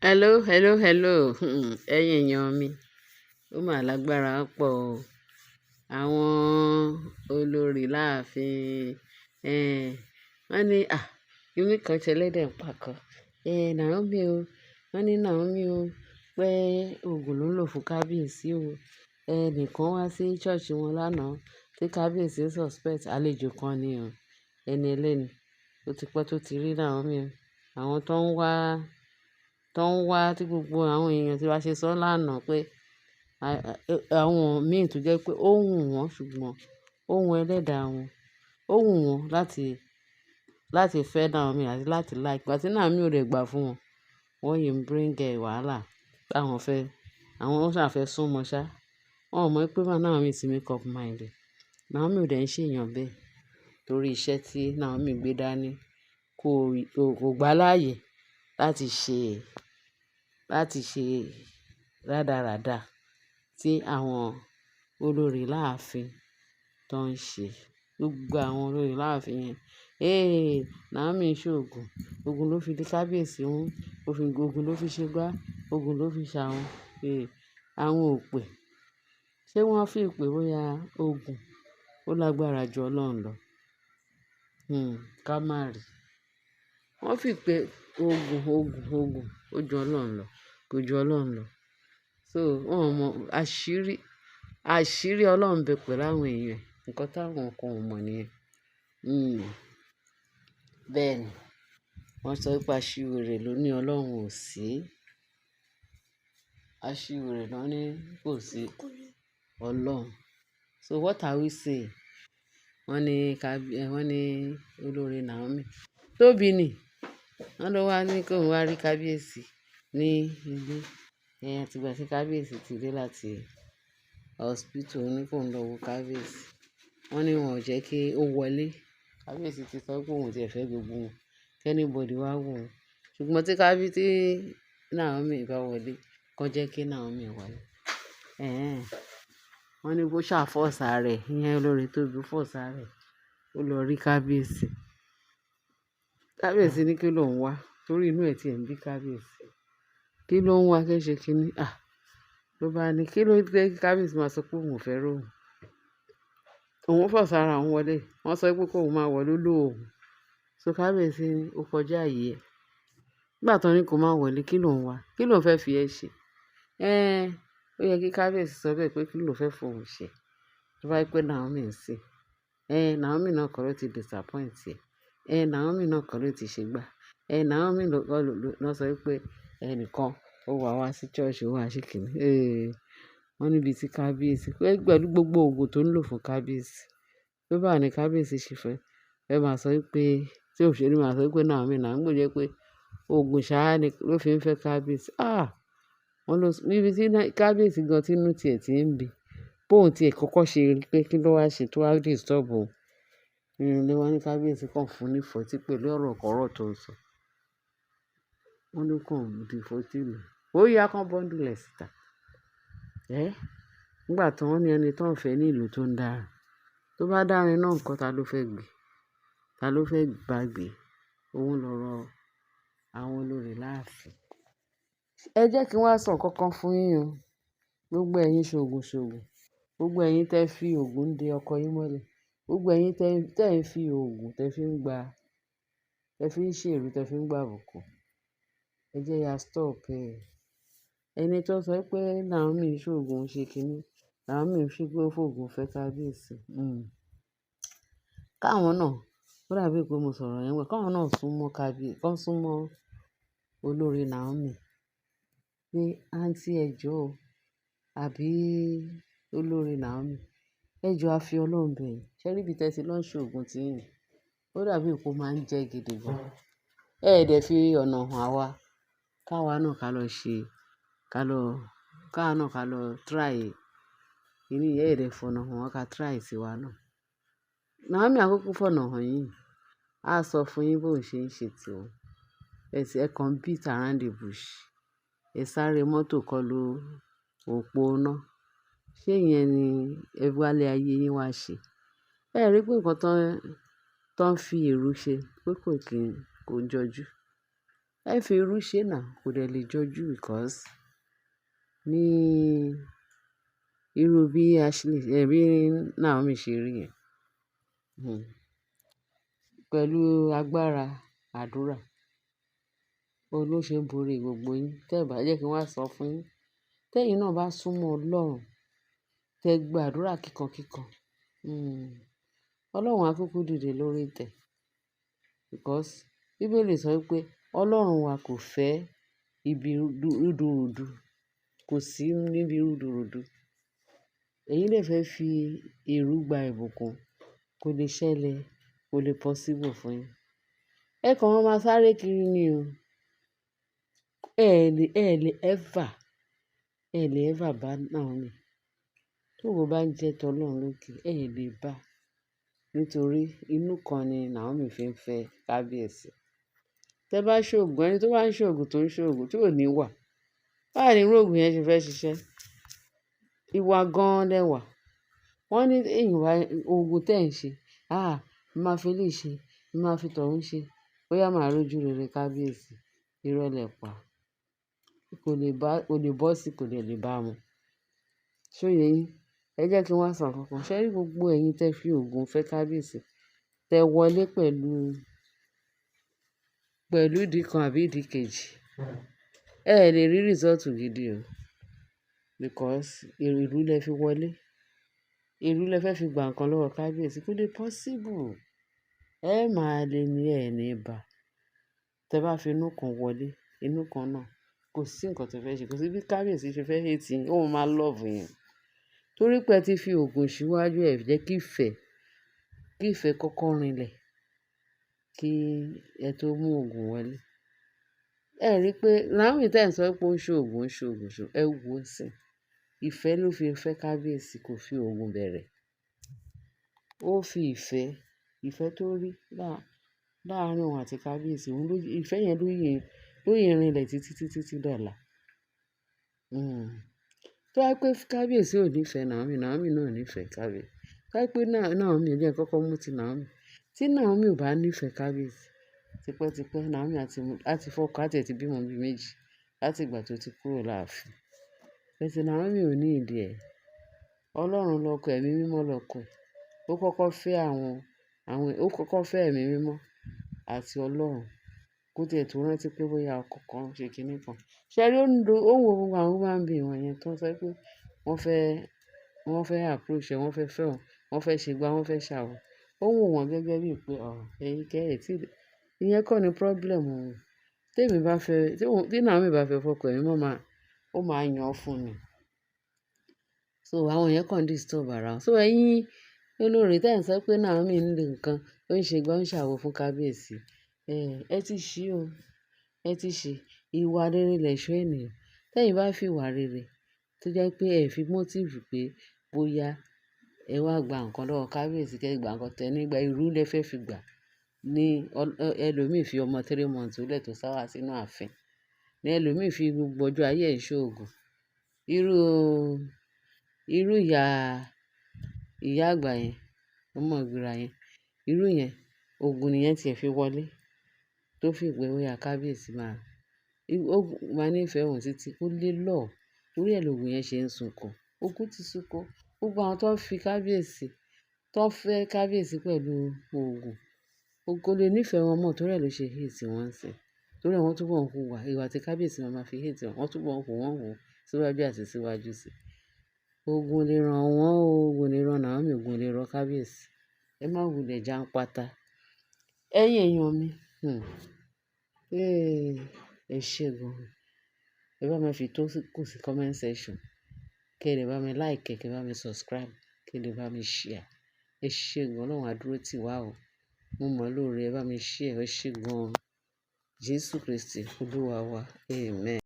Hello, hello, hello. Ẹ̀yin èèyàn mi, ó mà lágbára pọ̀ o. Àwọn olórí láàfin, wọ́n ní, kíní kan ṣẹlẹ́dẹ̀ ń pàkọ́. Naomi o, wọ́n ní Naomi o, pé oògùn ló ń lò fún kábíyèsí o. Ẹnìkan wá sí ṣọ́ọ̀ṣì wọn lánàá tí kábíyèsí suspect àlejò kan ni o. Ẹni ẹlẹ́ni, ó ti pẹ́ tó ti rí Naomi o. Àwọn tó ń wá tí gbogbo àwọn èèyàn tí wá ṣe sọ lánàá pé àwọn míì tó jẹ́ pé ó wù wọ́n ṣùgbọ́n ó wù ẹlẹ́dàá wọn. Ó wù wọ́n láti fẹ́ Naomi àti láti like. Ìgbà tí Naomi ò dẹ̀ gbà fún wọn, wọ́n yìí ń bring wàhálà pé àwọn ó ṣà fẹ́ súnmọ́ ṣá. Wọn ò mọ̀ pé Naomi ti make up mind ẹ̀. Naomi ò dẹ̀ ń ṣe èèyàn bẹ́ẹ̀ torí iṣẹ́ tí Naomi gbé dání kò gbà láàyè láti ṣe rádaràda tí àwọn olórí láàfin tó ń ṣe. Gbogbo àwọn olórí láàfin yẹn, Naomi ń ṣògùn, ogun ló fi di kábíyèsí mú, ogun ló fi ṣe gbá, ogun ló fi ṣàwọn. Àwọn òpè, ṣé wọ́n fi ìpè bóyá ogun ó lágbára ju Ọlọ́run lọ? Ká má rí. Wọ́n fi pé ogun ó ju Ọlọ́run lọ, kò ju Ọlọ́run lọ. So wọ́n ò mọ àṣírí Ọlọ́run bẹ pẹ̀lú àwọn èèyàn. Nǹkan táwọn kan ò mọ̀ nìyẹn. Bẹ́ẹ̀ ni, wọ́n sọ pé aṣiwèrè ló ní Ọlọ́run ò sí. Aṣiwèrè ló ní kò sí Ọlọ́run. So what are we saying? Wọ́n ní olórí Naomi. Tóbi ni. Wọ́n ló wá ní kó wá rí kábíyèsí ní ilé. Àti ìgbà tí kábíyèsí ti dé láti hospital ní kó ń lọ wo kábíyèsí. Wọ́n ní wọn ò jẹ́ kí ó wọlé. Kábíyèsí ti sọ pé òun ò tiẹ̀ fẹ́ gbogbo wọn. Anybody wá wò ó. Ṣùgbọ́n tí Naomi bá wọlé, kó jẹ́ kí Naomi wọlé. Wọ́n ní bó ṣà force ara ẹ̀, ìyẹn olórí Tóbi force ara ẹ̀. Ó lọ rí kábíyèsí. Kábíyèsí ní kí ló ń wá torí inú ẹ̀ tí ẹ̀ ń bí kábíyèsí. Kí ló ń wá kí ṣe kíní? Ló bá ní kí ló dé kí kábíyèsí máa sọ pé òun ò fẹ́ rí òun. Òun force ara òun wọlé. Wọ́n sọ pé kó òun máa wọlé ló òun. So kábíyèsí ní ó kọjá ààyè ẹ̀. Nígbà tó ní kó máa wọlé, kí ló ń wá? Kí ló ń fẹ́ fi ẹ ṣe? Ó yẹ kí kábíyèsí sọ bẹ́ẹ̀ pé kí ló fẹ́ fòun ṣe. Tó bá jẹ́ pé Naomi ń sìn. Naomi náà kọ́ ló ti disappoint ẹ. Naomi náà kọ́ ló ti ṣe gbá. Naomi ló sọ pé ẹnìkan ó wá sí church ó wá ṣe kíní. Wọ́n níbi tí kábíyèsí pẹ̀lú gbogbo oògùn tó ń lò fún kábíyèsí. Tó bá ní kábíyèsí ṣe fẹ́ máa sọ pé tí òṣèré máa sọ pé Naomi náà ń gbọ́dọ̀ pé oògùn ṣáá ni ló fi ń fẹ́ kábíyèsí. Wọ́n lọ níbi tí kábíyèsí gan tí inú tiẹ̀ ti ń bí. Bóun tí ẹ̀ kọ́kọ́ ṣe rí pé kí ló wá ṣe tó wá disturb òun. Ni wọ́n ní kábíyèsí kan fún ní ìfọ̀tí pẹ̀lú ọ̀rọ̀ kọ̀rọ̀ tó ń sọ. Wọ́n ló kàn di ìfọ̀tí lù. Ó yá kán bundle ẹ̀ síta. Nígbà tí wọ́n ní ẹni tó ń fẹ́ ní ìlú tó ń dára. Tó bá dárin náà nǹkan ta ló fẹ́ gbé? Ta ló fẹ́ bá gbé? Òun lọ̀rọ̀ àwọn olórí láàfin. Ẹ jẹ́ kí n wá sọ nǹkan kan fún yín o. Gbogbo ẹ̀yin ṣògùn. Gbogbo ẹ̀yin tẹ́ fi òògùn de ọkọ yín mọ́lẹ̀. Gbogbo ẹ̀yin tẹ́ ń fi òògùn tẹ́ fi ń ṣèrú tẹ́ fi ń gbà àbùkù. Ẹ jẹ́ ya stop ẹ̀. Ẹni tó sọ pé Naomi ṣògùn ṣe kíní. Naomi fi pé ó fòògùn fẹ́ kábíyèsí. Káwọn náà, ó dàbí pé mo sọ̀rọ̀ yẹn wẹ̀. Káwọn náà súnmọ́ kábíyèsí, kán súnmọ́ olórí Naomi. Pé àǹtí ẹ jọ̀ọ́ àbí olórí Naomi. Ẹ jọ̀ọ́ a fi Ọlọ́run bẹ̀ yín. Ṣé rí bí tẹ́ ti lọ ń ṣògùn tí yín? Ó dàbí pé ó máa ń jẹ́ gidi gan. Dẹ̀ fi ọ̀nà hàn wá. Káwa náà ká lọ try. Kíní yẹn dẹ̀ fọ̀nà hàn wá ká try tiwa náà. Naomi àkókò fọ̀nà hàn yín. A sọ fún yín bó ṣe ń ṣe tiwọn. Ẹ kàn beat around the bush. Ẹ sáré mọ́tò kọlu òpó iná. Ṣé ìyẹn ni ẹ wálé ayé yín wá ṣe? Ẹ rí pé nǹkan tó ń fi èrú ṣe pé kò jọjú. Ẹ fi irú ṣe náà kò dẹ̀ lè jọjú because ní irú bí Ashley, bí Naomi ṣe rí yẹn, hmm, pẹ̀lú agbára àdúrà, òun ló ṣe ń borí gbogbo yín. Tẹ́ ẹ bá jẹ́ kí n wá sọ fún yín, tẹ́yìn náà bá súnmọ́ Ọlọ́run, tẹ gba àdúrà kíkankíkan, Ọlọ́run á kúkú dìde lórí ìtẹ́ because Bíbélì sọ pé Ọlọ́run wa kò fẹ́ ibi rúdurùdu, kò sí níbi rúdurùdu. Ẹ̀yin dẹ̀ fẹ́ fi èrú gba ìbùkún, kò lè ṣẹlẹ̀, kò lè possible fún yín. Ẹ kàn máa sáré kiri ni o. Ẹ lè ever bá Naomi. Tó ògo bá ń jẹ́ tọlọ́run lókè, ẹ lè bá. Nítorí inú kan ni Naomi fi ń fẹ́ kábíyèsí. Tẹ bá ṣògùn, ẹni tó bá ń ṣògùn tó ń ṣògùn tí ò ní wà, báwo ni irú ògùn yẹn ṣe fẹ́ ṣiṣẹ́? Ìwà gan-an lẹwà. Wọ́n ní ìwà ògùn tẹ̀ ń ṣe. Máa fi eléyìí ṣe, máa fi tọ̀hún ṣe. Bóyá màá rójú rere kábíyèsí. Irọ́ lẹ pa. Kò lè bọ́ sí, kò dẹ̀ lè bá mu. Ṣó yé yín? Ẹ jẹ́ kí n wá sọ nǹkan kan. Ṣé rí gbogbo ẹ̀yin tẹ fi ògùn fẹ́ kábíyèsí, tẹ wọlé pẹ̀lú ìdí kan àbí ìdí kejì, ẹ lè rí result gidi o. Because ìrú lẹ fi wọlé. Ìrú lẹ fẹ́ fi gba nǹkan lọ́wọ́ kábíyèsí. Kò lè possible. Ẹ máa lè ní ẹ̀ ní bá. Tẹ bá fi inú kan wọlé, inú kan náà, kò sí nǹkan tó fẹ́ ṣe. Kò sí bí kábíyèsí ṣe fẹ́ hate yín, ó máa love yín. Torí pé ẹ ti fi ògùn síwájú, ẹ jẹ́ kí ìfẹ́ kọ́kọ́ rinlẹ̀ kí ẹ tó mú ògùn wọlé. Ẹ rí pé Naomi tẹ̀ ń sọ pé ó ń ṣògùn, ẹ wò ó sìn. Ìfẹ́ ló fi fẹ́ kábíyèsí, kò fi ògùn bẹ̀rẹ̀. Ó fi ìfẹ́ tó rí láàárín òun àti kábíyèsí, ìfẹ́ yẹn ló yẹ rinlẹ̀ títí dọ̀la. Tó bá pé kábíyèsí ò nífẹ̀ẹ́ Naomi, Naomi náà ò nífẹ̀ẹ́ kábíyèsí. Tó bá pé Naomi ò jẹ́ kọ́kọ́ mú ti Naomi. Tí Naomi ò bá nífẹ̀ẹ́ kábíyèsí, tipẹ́tipẹ́ Naomi àti fọ́kọ àti ẹ̀ ti bímọ bí méjì láti ìgbà tó ti kúrò láàfin. Bẹ́ẹ̀ Naomi ò ní ìdí ẹ̀. Ọlọ́run lọkọ, ẹ̀mí mímọ́ lọkọ. Ó kọ́kọ́ fẹ́ ẹ̀mí mímọ́ àti Ọlọ́run. Kó tiẹ̀ tó rántí pé bóyá ọkọ kan ṣe kíní kan. Ṣé rí ó ń wo gbogbo àwọn human being wọ̀nyẹn tó ń sọ pé wọ́n fẹ́ approach ẹ, wọ́n fẹ́ fẹ́ wọn, wọ́n fẹ́ ṣe gbá, wọ́n fẹ́ ṣàwọ̀. Ó wò wọ́n gẹ́gẹ́ bíi pé ẹ̀yin kẹ́ ẹ̀ tí ìyẹn kọ́ ni problem òun. Tí Naomi bá fẹ́ fọ́kọ ẹ̀mí mọ́, ó máa yan fún ni. So àwọn yẹn kàn disturb ara wọn. So ẹ̀yin olórí tẹ́ ń sọ pé Naomi ń le nǹkan, ó ń ṣe gbá, ó ń ṣàwọ̀ fún kábíyèsí. Ẹ ti ṣí o. Ẹ ti ṣí. Ìwà rere lẹ̀ṣọ́ ènìyàn. Tẹ́yìn bá fi ìwà rere tó jẹ́ pé ẹ fi motive pé bóyá ẹ wá gba nǹkan lọ́wọ́ kábíyèsí, kẹ́ ẹ gba nǹkan tẹ nígbà ìrú lẹ fẹ́ fi gbà ní ẹlòmíì fi ọmọ 3 months lẹ̀ tó sá wá sínú ààfin. Ní ẹlòmíì fi gbogbo ọjọ́ ayé ẹ̀ ṣoògùn. Irú ìyá àgbà yẹn, ọmọ ìgbìrà yẹn, irú yẹn, ògùn nìyẹn tí ẹ fi wọlé tó fi pé bóyá kábíyèsí máa nífẹ̀ẹ́ òun títí ó lé lọ. Torí ẹ̀ lògùn yẹn ṣe ń sunkún. Ògùn ti sunkún. Gbogbo àwọn tó fẹ́ kábíyèsí pẹ̀lú ògùn lè nífẹ̀ẹ́ wọn mọ́ torí ẹ̀ ló ṣe hate wọn sìn. Torí ẹ̀ wọ́n túbọ̀ ń hùwà ìwà tí kábíyèsí máa fi hate wọn, wọ́n túbọ̀ ń hù síwájú àti síwájú sí. Ògùn lè ràn wọ́n o, ògùn lè ràn Naomi, ògùn lè ràn kábíyèsí. Ẹ má wulẹ̀ jàǹpátá. Ẹ̀yin èèyàn mi, ẹ ṣé gan-an. Ẹ bá mi fi tó kù sí comment section. Kẹ́ ẹ lè bá mi like, kẹ́ ẹ bá mi subscribe, kẹ́ ẹ lè bá mi share. Ẹ ṣé gan-an, Ọlọ́run á dúró tì wá o. Mo mọ̀ lóore, ẹ bá mi share, ẹ ṣé gan-an. Jésù Kristi Olúwa wa. Amen.